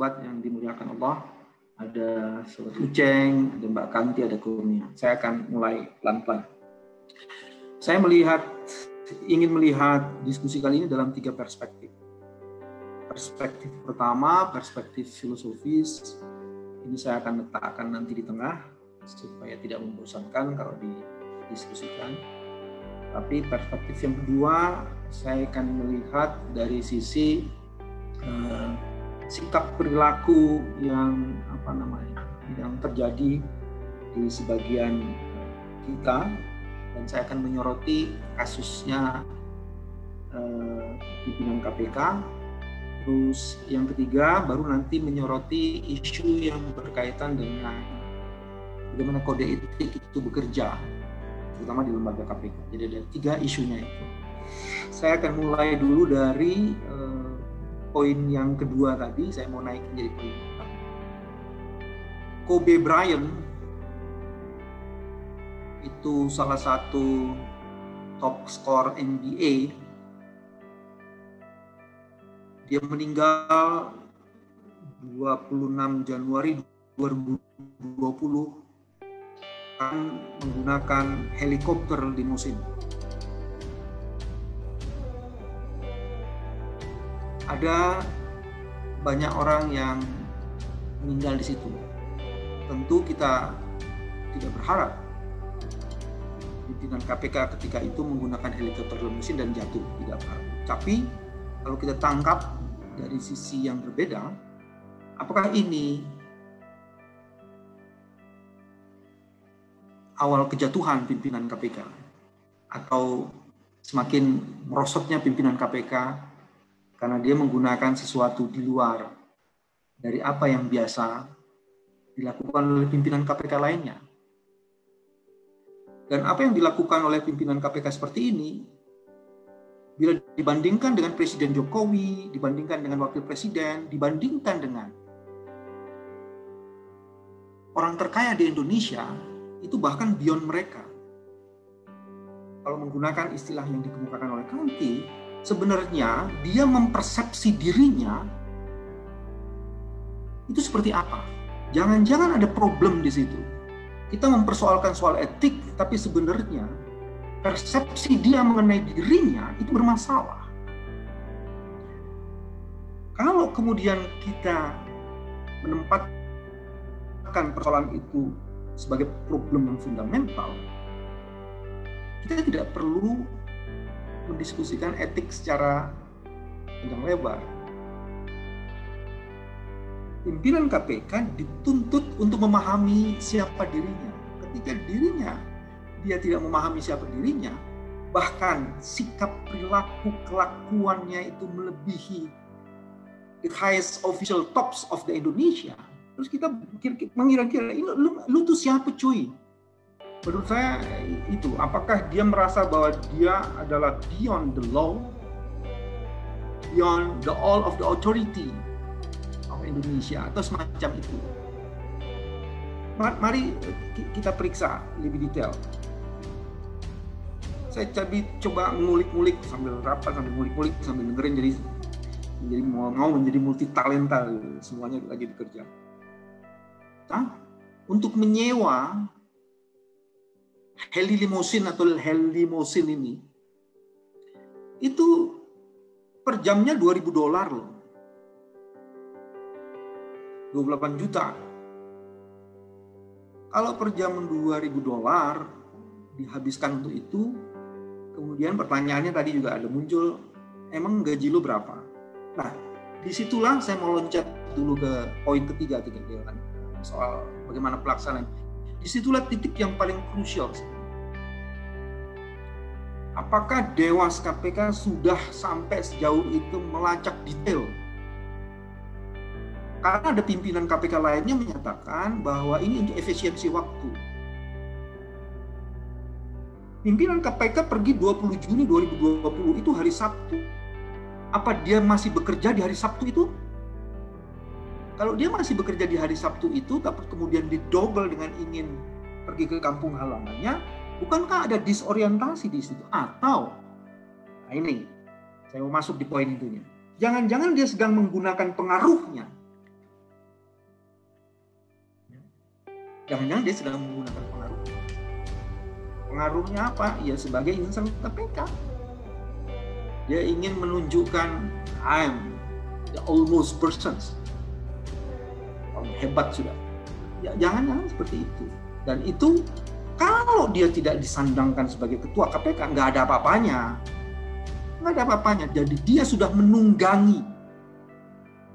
sobat yang dimuliakan Allah. Ada Sobat Uceng, ada Mbak Kanti, ada Kurnia. Saya akan mulai pelan-pelan. Saya ingin melihat diskusi kali ini dalam 3 perspektif. Perspektif pertama, perspektif filosofis. Ini saya akan letakkan nanti di tengah, supaya tidak membosankan kalau didiskusikan. Tapi perspektif yang kedua, saya akan melihat dari sisi sikap perilaku yang terjadi di sebagian kita, dan saya akan menyoroti kasusnya pimpinan KPK. Terus yang ketiga baru nanti menyoroti isu yang berkaitan dengan bagaimana kode etik itu bekerja, terutama di lembaga KPK. Jadi ada 3 isunya itu. Saya akan mulai dulu dari poin yang kedua tadi. Saya mau naik menjadi poin pertama. Kobe Bryant itu salah satu top skor NBA. Dia meninggal 26 Januari 2020 kan menggunakan helikopter limusin. Ada banyak orang yang meninggal di situ. Tentu kita tidak berharap pimpinan KPK ketika itu menggunakan helikopter limusin dan jatuh, tidak berharap. Tapi kalau kita tangkap dari sisi yang berbeda, apakah ini awal kejatuhan pimpinan KPK atau semakin merosotnya pimpinan KPK karena dia menggunakan sesuatu di luar dari apa yang biasa dilakukan oleh pimpinan KPK lainnya? Dan apa yang dilakukan oleh pimpinan KPK seperti ini, bila dibandingkan dengan Presiden Jokowi, dibandingkan dengan Wakil Presiden, dibandingkan dengan orang terkaya di Indonesia, itu bahkan beyond mereka. Kalau menggunakan istilah yang dikemukakan oleh Kanti, sebenarnya dia mempersepsi dirinya itu seperti apa? Jangan-jangan ada problem di situ. Kita mempersoalkan soal etik, tapi sebenarnya persepsi dia mengenai dirinya itu bermasalah. Kalau kemudian kita menempatkan persoalan itu sebagai problem yang fundamental, kita tidak perlu mendiskusikan etik secara panjang lebar. Pimpinan KPK dituntut untuk memahami siapa dirinya. Ketika dia tidak memahami siapa dirinya, bahkan sikap perilaku kelakuannya itu melebihi the highest official tops of the Indonesia. Terus kita mengira-kira, lu tuh siapa cuy? Menurut saya itu, apakah dia merasa bahwa dia adalah beyond the law, beyond the all of the authority of Indonesia, atau semacam itu? Mari kita periksa lebih detail. Saya coba ngulik-ngulik sambil rapat, sambil ngulik-ngulik, sambil dengerin, jadi mau menjadi multi talenta, semuanya lagi bekerja. Untuk menyewa heli limosin ini, itu per jamnya $2.000 loh. 28 juta. Kalau per jam $2.000 dihabiskan untuk itu, kemudian pertanyaannya tadi juga ada muncul, emang gaji lo berapa? Nah, disitulah saya mau loncat dulu ke poin ketiga kan, soal bagaimana pelaksanaan. Disitulah titik yang paling krusial. Apakah Dewas KPK sudah sampai sejauh itu melacak detail? Karena ada pimpinan KPK lainnya menyatakan bahwa ini untuk efisiensi waktu. Pimpinan KPK pergi 20 Juni 2020 itu hari Sabtu. Apa dia masih bekerja di hari Sabtu itu? Kalau dia masih bekerja di hari Sabtu itu, tapi kemudian didobel dengan ingin pergi ke kampung halamannya, bukankah ada disorientasi di situ? Atau, nah ini, saya mau masuk di poin intinya. Jangan-jangan dia sedang menggunakan pengaruhnya Jangan-jangan dia sedang menggunakan pengaruh. Pengaruhnya apa? Ya sebagai insan KPK. Dia ingin menunjukkan I'm the almost persons. Hebat sudah. Ya, jangan-jangan seperti itu. Dan itu kalau dia tidak disandangkan sebagai ketua KPK, nggak ada apa-apanya. Nggak ada apa-apanya. Jadi dia sudah menunggangi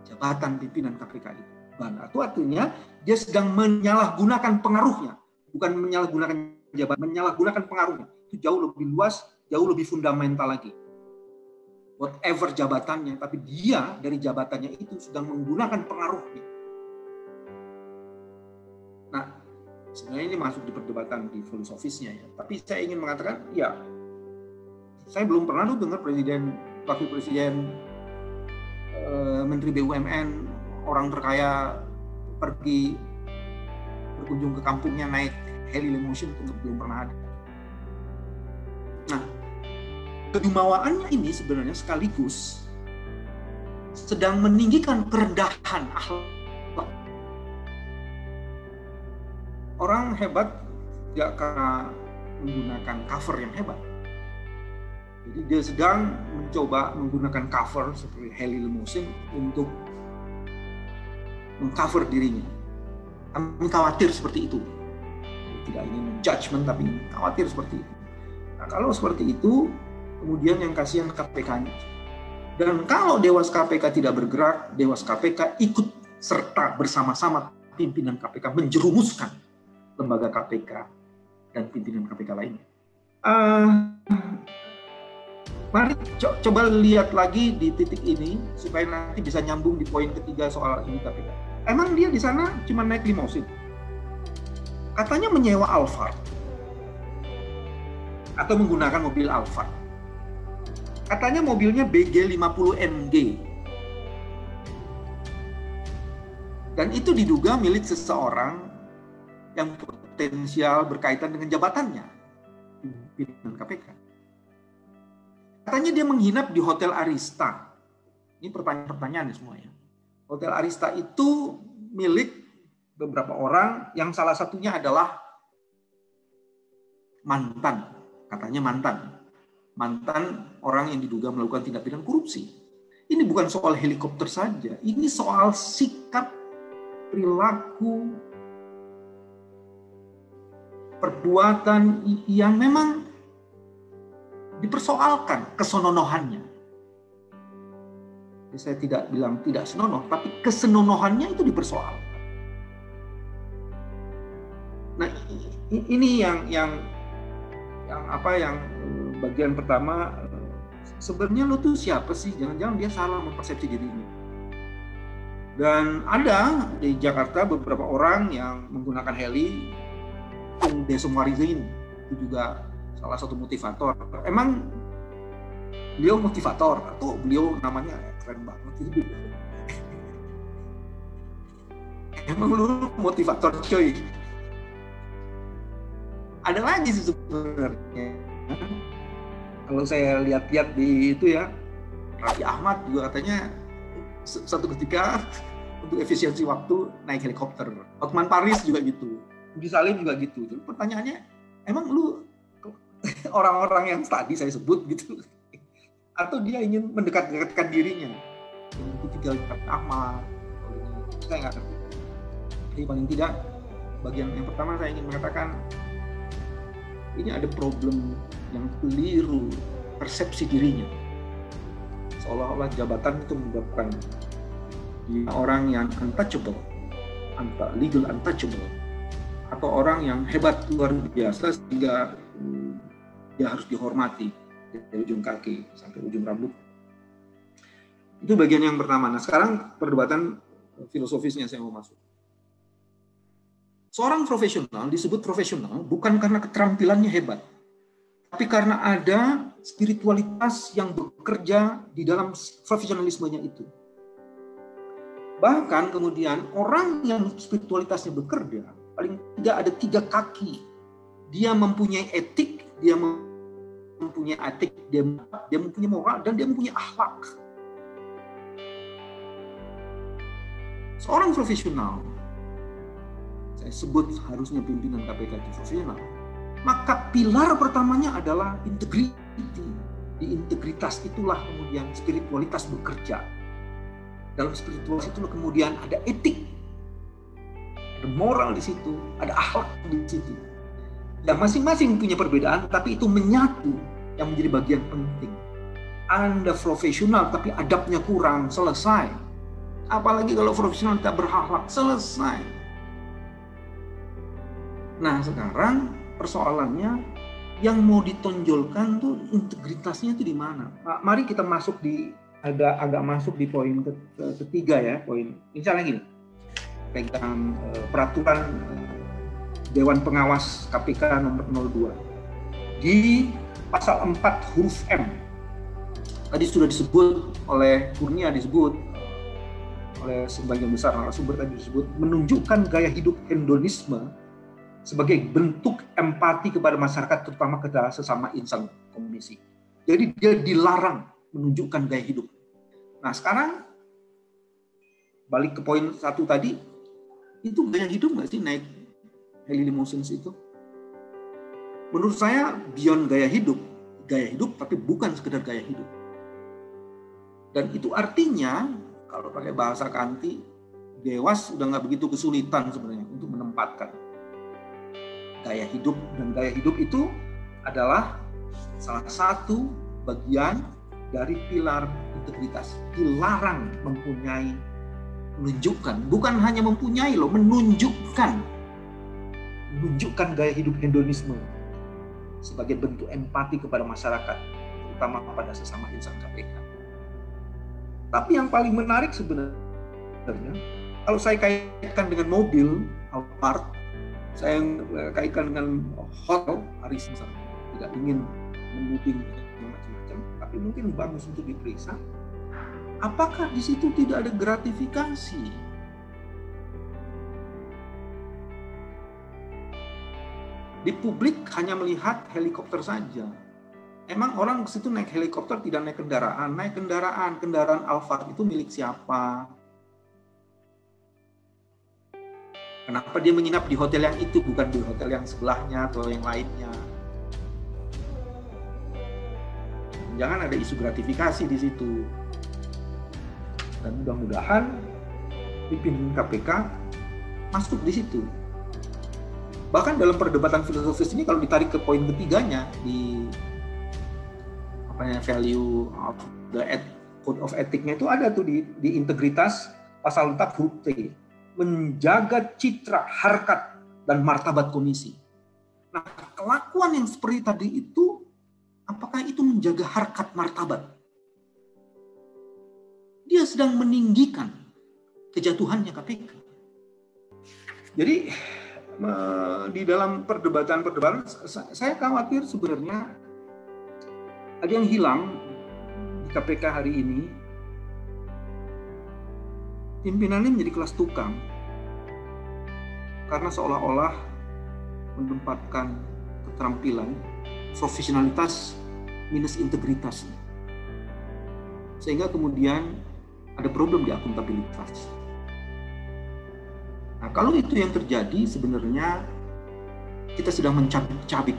jabatan pimpinan KPK itu. Itu artinya dia sedang menyalahgunakan pengaruhnya. Bukan menyalahgunakan jabatan, menyalahgunakan pengaruhnya. Itu jauh lebih luas, jauh lebih fundamental lagi. Whatever jabatannya, tapi dia dari jabatannya itu sedang menggunakan pengaruhnya. Nah, sebenarnya ini masuk di perdebatan di filosofisnya ya. Tapi saya ingin mengatakan, ya, saya belum pernah dengar presiden, wakil presiden, menteri BUMN, orang terkaya pergi berkunjung ke kampungnya naik heli limousine, itu belum pernah ada. Nah, kejumawaannya ini sebenarnya sekaligus sedang meninggikan kerendahan akhlak. Orang hebat tidak karena menggunakan cover yang hebat. Jadi dia sedang mencoba menggunakan cover seperti heli limousine untuk mengcover dirinya. Kami khawatir seperti itu. Tidak ingin judgment, tapi khawatir seperti itu. Nah, kalau seperti itu, kemudian yang kasihan KPK-nya. Dan kalau Dewas KPK tidak bergerak, Dewas KPK ikut serta bersama-sama pimpinan KPK menjerumuskan lembaga KPK dan pimpinan KPK lainnya. Mari coba lihat lagi di titik ini supaya nanti bisa nyambung di poin ketiga soal ini KPK. Emang dia di sana cuma naik limousine? Katanya menyewa Alphard atau menggunakan mobil Alphard. Katanya mobilnya BG50MG. Dan itu diduga milik seseorang yang potensial berkaitan dengan jabatannya, pimpinan KPK. Katanya dia menginap di Hotel Arista. Ini pertanyaan-pertanyaan semuanya. Hotel Arista itu milik beberapa orang yang salah satunya adalah mantan, katanya mantan orang yang diduga melakukan tindak pidana korupsi. Ini bukan soal helikopter saja, ini soal sikap, perilaku, perbuatan yang memang dipersoalkan kesenonohannya. Jadi saya tidak bilang tidak senonoh, tapi kesenonohannya itu dipersoalkan. Nah, ini yang bagian pertama, sebenarnya lo tuh siapa sih? Jangan-jangan dia salah mempersepsi dirinya. Dan ada di Jakarta beberapa orang yang menggunakan heli. Desem Warizin itu juga salah satu motivator. Emang beliau motivator atau beliau namanya keren banget itu? Emang lu motivator coy? Ada lagi sih sebenarnya. Kalau saya lihat-lihat di itu ya, Raffi Ahmad juga katanya satu ketika untuk efisiensi waktu naik helikopter. Hotman Paris juga gitu. Budi Salim juga gitu. Jadi pertanyaannya, emang lu orang-orang yang tadi saya sebut gitu, atau dia ingin mendekat-dekatkan dirinya? Ingin tinggal di Ahmad, saya nggak ngerti. Jadi paling tidak, bagian yang pertama saya ingin mengatakan, ini ada problem yang keliru persepsi dirinya. Seolah-olah jabatan itu menyebabkan dia orang yang untouchable, legal untouchable, atau orang yang hebat luar biasa sehingga dia harus dihormati dari ujung kaki sampai ujung rambut. Itu bagian yang pertama. Nah, sekarang perdebatan filosofisnya saya mau masuk. Seorang profesional disebut profesional bukan karena keterampilannya hebat, tapi karena ada spiritualitas yang bekerja di dalam profesionalismenya itu. Bahkan kemudian orang yang spiritualitasnya bekerja, paling tidak ada 3 kaki. Dia mempunyai etik, dia mempunyai dia mempunyai moral, dan dia mempunyai akhlak. Seorang profesional, saya sebut harusnya pimpinan KPK itu profesional, maka pilar pertamanya adalah integriti. Di integritas itulah kemudian spiritualitas bekerja. Dalam spiritualitas itulah kemudian ada etik, ada moral di situ, ada akhlak di situ. Ya masing-masing punya perbedaan, tapi itu menyatu yang menjadi bagian penting. Anda profesional tapi adabnya kurang, selesai. Apalagi kalau profesional tak berakhlak, selesai. Nah sekarang persoalannya yang mau ditonjolkan tuh integritasnya itu di mana? Mari kita masuk di agak masuk di poin ketiga ya, poin misalnya gini, pegang peraturan Dewan Pengawas KPK nomor 02 di pasal 4 huruf M. Tadi sudah disebut oleh Kurnia, disebut oleh sebagian besar narasumber tadi, disebut menunjukkan gaya hidup hedonisme sebagai bentuk empati kepada masyarakat, terutama kepada sesama insan komisi. Jadi dia dilarang menunjukkan gaya hidup. Nah sekarang balik ke poin 1 tadi, itu gaya hidup nggak sih naik heli limousines itu? Menurut saya beyond gaya hidup tapi bukan sekedar gaya hidup. Dan itu artinya kalau pakai bahasa Kanti, Dewas udah nggak begitu kesulitan sebenarnya untuk menempatkan gaya hidup, dan gaya hidup itu adalah salah satu bagian dari pilar integritas. Dilarang menunjukkan, bukan hanya mempunyai loh, menunjukkan gaya hidup hedonisme sebagai bentuk empati kepada masyarakat, terutama kepada sesama insan KPK. Tapi yang paling menarik sebenarnya, kalau saya kaitkan dengan mobil, Alphard, saya kaitkan dengan hotel, Aris misalnya, tidak ingin menuding macam-macam, tapi mungkin bagus untuk diperiksa. Apakah di situ tidak ada gratifikasi? Di publik hanya melihat helikopter saja. Emang orang ke situ naik helikopter, tidak naik kendaraan. Naik kendaraan Alphard itu milik siapa? Kenapa dia menginap di hotel yang itu, bukan di hotel yang sebelahnya atau yang lainnya? Jangan ada isu gratifikasi di situ. Dan mudah-mudahan pimpinan KPK masuk di situ. Bahkan dalam perdebatan filosofis ini, kalau ditarik ke poin ketiganya di value of the code of ethic-nya itu ada tuh di integritas pasal 4 huruf T, menjaga citra, harkat dan martabat komisi. Nah, kelakuan yang seperti tadi itu, apakah itu menjaga harkat martabat? Dia sedang meninggikan kejatuhannya KPK. Jadi di dalam perdebatan saya khawatir sebenarnya ada yang hilang di KPK hari ini. Pimpinannya menjadi kelas tukang karena seolah-olah menempatkan keterampilan, profesionalitas minus integritas, sehingga kemudian ada problem di akuntabilitas. Nah, kalau itu yang terjadi, sebenarnya kita sedang mencabik-cabik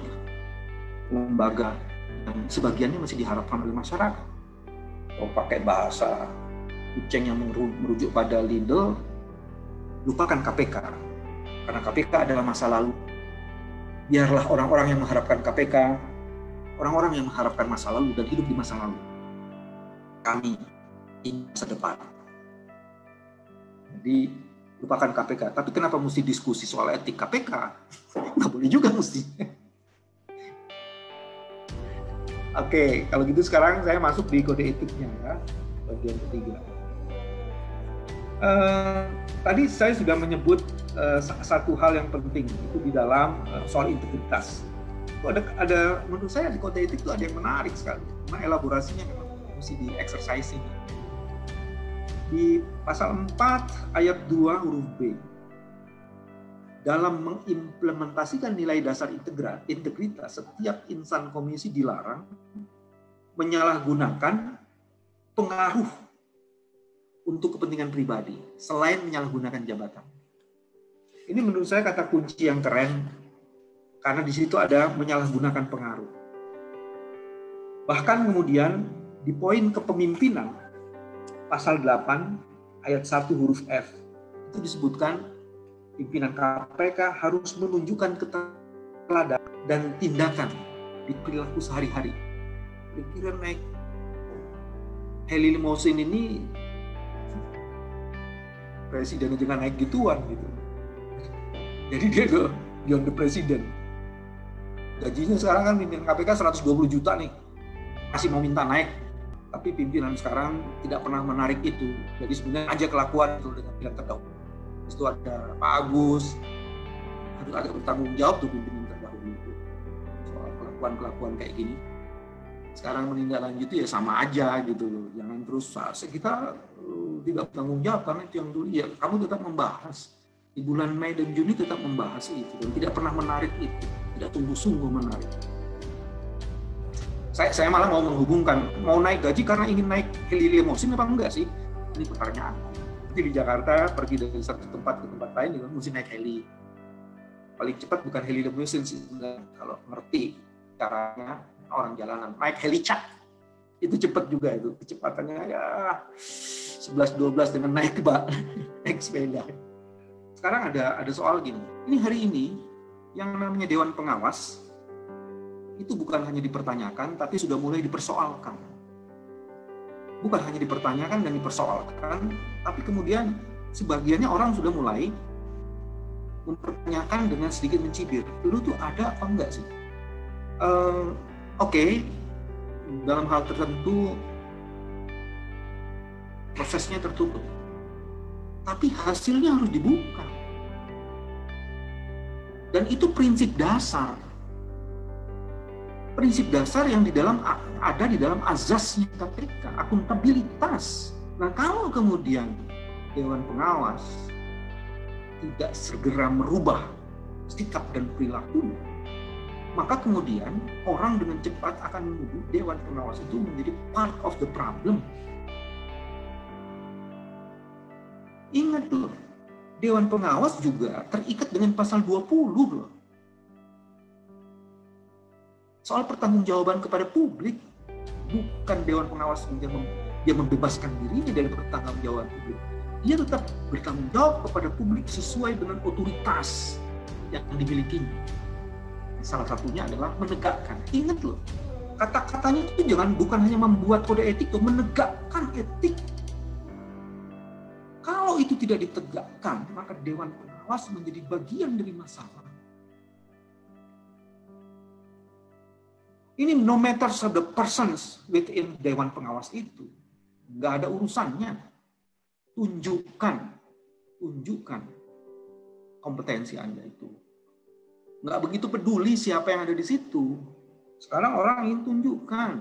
lembaga yang sebagiannya masih diharapkan oleh masyarakat. Kalau pakai bahasa Uceng yang merujuk pada Lidl, lupakan KPK. Karena KPK adalah masa lalu. Biarlah orang-orang yang mengharapkan KPK, orang-orang yang mengharapkan masa lalu dan hidup di masa lalu. Kami ini masa depan. Jadi lupakan KPK. Tapi kenapa mesti diskusi soal etik KPK? Nggak boleh juga mesti. Oke, kalau gitu sekarang saya masuk di kode etiknya ya, bagian ketiga. Tadi saya sudah menyebut satu hal yang penting itu di dalam soal integritas. Itu ada menurut saya di kode etik itu ada yang menarik sekali. Cuma elaborasinya memang mesti di-exercising. Di pasal 4 ayat 2 huruf B. Dalam mengimplementasikan nilai dasar integritas, setiap insan komisi dilarang menyalahgunakan pengaruh untuk kepentingan pribadi selain menyalahgunakan jabatan. Ini menurut saya kata kunci yang keren, karena di situ ada menyalahgunakan pengaruh. Bahkan kemudian di poin kepemimpinan, pasal 8 ayat 1 huruf F, itu disebutkan pimpinan KPK harus menunjukkan keteladanan dan tindakan di perilaku sehari-hari. Kira-kira naik heli limousine ini, presiden aja nggak naik gituan gitu. Jadi dia beyond the president. Gajinya sekarang kan pimpinan KPK 120 juta nih, masih mau minta naik. Tapi pimpinan sekarang tidak pernah menarik itu. Jadi sebenarnya aja kelakuan itu dengan pimpinan terdahulu. Itu ada Pak Agus, harus agak bertanggung jawab tuh pimpinan terdahulu itu soal kelakuan kayak gini. Sekarang menindaklanjuti ya sama aja gitu loh. Jangan terus kita tidak bertanggung jawab, karena itu yang dulu ya kamu tetap membahas di bulan Mei dan Juni, tetap membahas itu dan tidak pernah menarik itu, tidak sungguh-sungguh menarik. Saya malah mau menghubungkan, mau naik gaji karena ingin naik heli limousine apa enggak sih? Ini pertanyaan. Nanti di Jakarta pergi dari satu tempat ke tempat lain juga mesti naik heli. Paling cepat bukan heli limousine sih, kalau ngerti caranya orang jalanan. Naik heli cat itu cepat juga, itu kecepatannya ya 11-12 dengan naik sepeda. Sekarang ada soal gini. Ini hari ini yang namanya Dewan Pengawas itu bukan hanya dipertanyakan, tapi sudah mulai dipersoalkan. Bukan hanya dipertanyakan dan dipersoalkan, tapi kemudian sebagiannya orang sudah mulai mempertanyakan dengan sedikit mencibir. Dulu tuh ada apa enggak sih? Oke, dalam hal tertentu prosesnya tertutup. Tapi hasilnya harus dibuka. Dan itu prinsip dasar. Prinsip dasar yang ada di dalam azasnya KPK, akuntabilitas. Nah, kalau kemudian Dewan Pengawas tidak segera merubah sikap dan perilaku, maka kemudian orang dengan cepat akan menuduh Dewan Pengawas itu menjadi part of the problem. Ingat loh, Dewan Pengawas juga terikat dengan pasal 20 loh. Soal pertanggungjawaban kepada publik, bukan Dewan Pengawas yang membebaskan dirinya dari pertanggungjawaban publik. Dia tetap bertanggung jawab kepada publik sesuai dengan otoritas yang dimilikinya. Salah satunya adalah menegakkan. Ingat loh, kata-katanya itu bukan hanya membuat kode etik, loh, menegakkan etik. Kalau itu tidak ditegakkan, maka Dewan Pengawas menjadi bagian dari masalah. Ini no matter the persons within Dewan Pengawas itu. Nggak ada urusannya. Tunjukkan kompetensi Anda itu. Nggak begitu peduli siapa yang ada di situ. Sekarang orang ingin tunjukkan.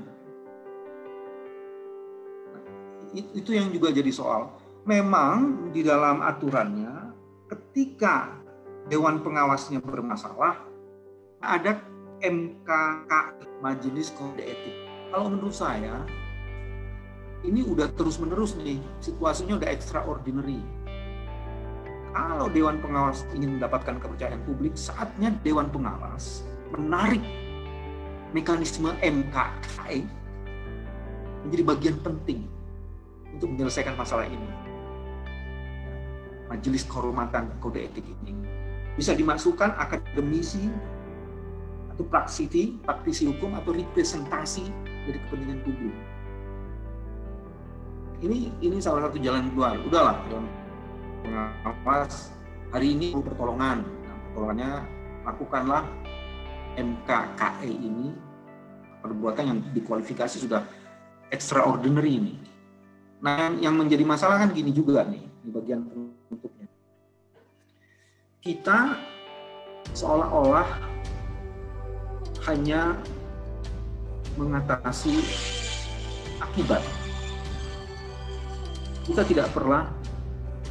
Itu yang juga jadi soal. Memang di dalam aturannya, ketika Dewan Pengawasnya bermasalah, ada MKK, Majelis Kode Etik. Kalau menurut saya, ini udah terus-menerus nih, situasinya udah extraordinary. Kalau Dewan Pengawas ingin mendapatkan kepercayaan publik, saatnya Dewan Pengawas menarik mekanisme MKK menjadi bagian penting untuk menyelesaikan masalah ini. Majelis Kehormatan Kode Etik ini bisa dimasukkan akademisi atau praktisi hukum atau representasi dari kepentingan publik. Ini salah satu jalan keluar. Udahlah, Dewan Pengawas hari ini pertolongan. Nah, pertolongannya lakukanlah MKKE ini, perbuatan yang dikualifikasi sudah extraordinary ini. Nah, yang menjadi masalah kan gini juga nih, di bagian penutupnya. Kita seolah-olah hanya mengatasi akibat. Kita tidak pernah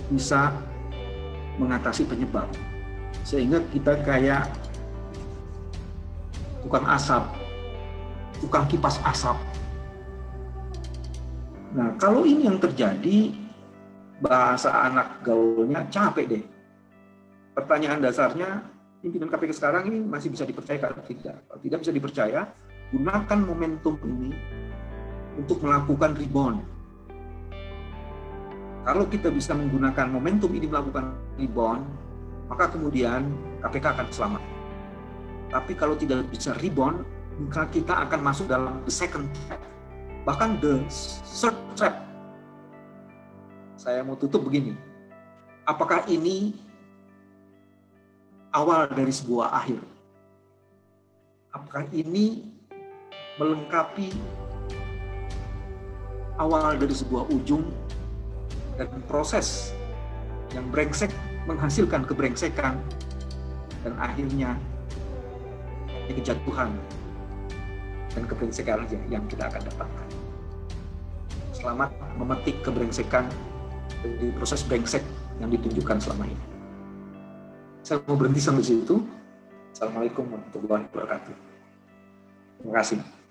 bisa mengatasi penyebab. Sehingga kita kayak tukang asap, tukang kipas asap. Nah, kalau ini yang terjadi, bahasa anak gaulnya capek deh. pertanyaan dasarnya, pimpinan KPK sekarang ini masih bisa dipercaya atau tidak? Kalau tidak bisa dipercaya, gunakan momentum ini untuk melakukan rebound. Kalau kita bisa menggunakan momentum ini melakukan rebound, maka kemudian KPK akan selamat. Tapi kalau tidak bisa rebound, maka kita akan masuk dalam the second trap, bahkan the third trap. Saya mau tutup begini. Apakah ini awal dari sebuah akhir? Apakah ini melengkapi awal dari sebuah ujung dan proses yang brengsek menghasilkan kebrengsekan dan akhirnya kejatuhan dan kebrengsekan aja yang kita akan dapatkan. Selamat memetik kebrengsekan dari proses brengsek yang ditunjukkan selama ini. Saya mau berhenti sampai situ. Assalamualaikum warahmatullahi wabarakatuh. Terima kasih.